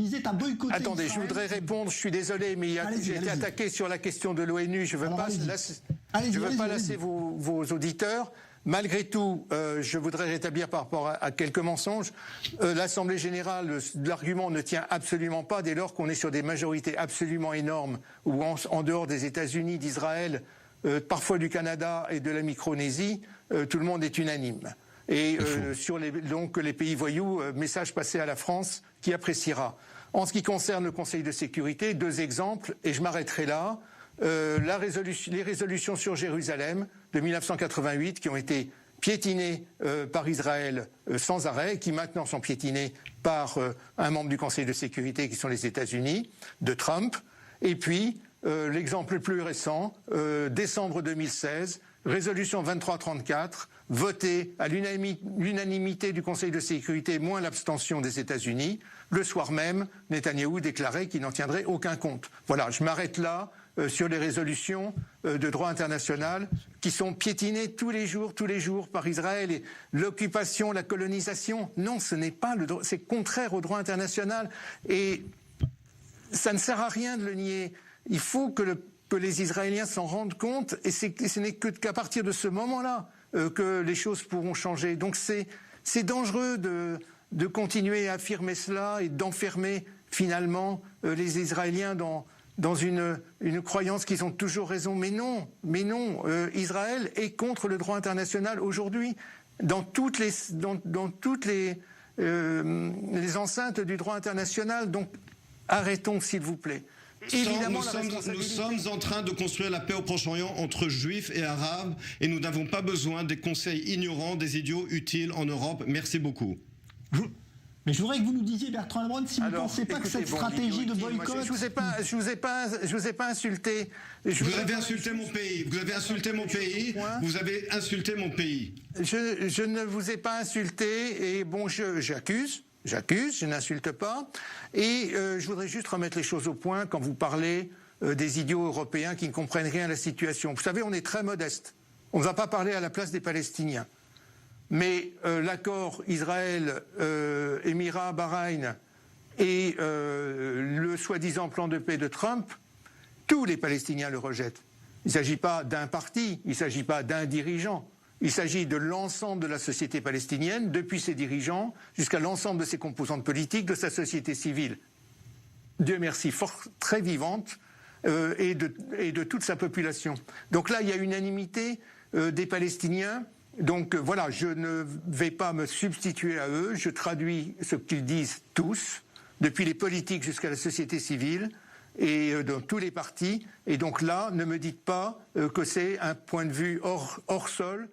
disait à boycotter. Attendez, Israël. Je voudrais répondre, je suis désolé, mais j'ai été attaqué sur la question de l'ONU. Je ne veux pas lasser vos auditeurs. Malgré tout, je voudrais rétablir par rapport à quelques mensonges. L'Assemblée générale, l'argument ne tient absolument pas dès lors qu'on est sur des majorités absolument énormes, ou en dehors des États-Unis, d'Israël, parfois du Canada et de la Micronésie, tout le monde est unanime. Et sur donc les pays voyous, message passé à la France qui appréciera. En ce qui concerne le Conseil de sécurité, 2 exemples, et je m'arrêterai là. Les résolutions sur Jérusalem de 1988 qui ont été piétinées par Israël sans arrêt, qui maintenant sont piétinées par un membre du Conseil de sécurité qui sont les États-Unis, de Trump. Et puis l'exemple le plus récent, décembre 2016, résolution 2334, votée à l'unanimité du Conseil de sécurité moins l'abstention des États-Unis. Le soir même, Netanyahou déclarait qu'il n'en tiendrait aucun compte. Voilà, je m'arrête là sur les résolutions de droit international qui sont piétinées tous les jours par Israël. Et l'occupation, la colonisation, non, ce n'est pas le droit, c'est contraire au droit international. Et ça ne sert à rien de le nier. Il faut que les Israéliens s'en rendent compte, et ce n'est qu'à partir de ce moment-là que les choses pourront changer. Donc c'est dangereux de continuer à affirmer cela et d'enfermer finalement les Israéliens dans une croyance qu'ils ont toujours raison. Mais non, Israël est contre le droit international aujourd'hui, dans toutes les enceintes du droit international. Donc arrêtons, s'il vous plaît. Évidemment, nous sommes en train de construire la paix au Proche-Orient entre juifs et arabes, et nous n'avons pas besoin des conseils ignorants, des idiots utiles en Europe. Merci beaucoup. Mais je voudrais que vous nous disiez, Bertrand Lebrun, si vous ne pensez pas que cette stratégie de boycott... Je vous ai pas insulté. Vous avez insulté mon pays. Vous avez insulté mon pays. Vous avez insulté mon pays. Je ne vous ai pas insulté, et bon, j'accuse, je n'insulte pas. Et je voudrais juste remettre les choses au point quand vous parlez des idiots européens qui ne comprennent rien à la situation. Vous savez, on est très modeste. On ne va pas parler à la place des Palestiniens. Mais l'accord Israël, Émirats, Bahreïn et le soi-disant plan de paix de Trump, tous les Palestiniens le rejettent. Il ne s'agit pas d'un parti, il ne s'agit pas d'un dirigeant. Il s'agit de l'ensemble de la société palestinienne, depuis ses dirigeants jusqu'à l'ensemble de ses composantes politiques, de sa société civile. Dieu merci, très vivante, et de toute sa population. Donc là, il y a unanimité des Palestiniens. Donc voilà, je ne vais pas me substituer à eux, je traduis ce qu'ils disent tous, depuis les politiques jusqu'à la société civile, et dans tous les partis. Et donc là, ne me dites pas que c'est un point de vue hors sol.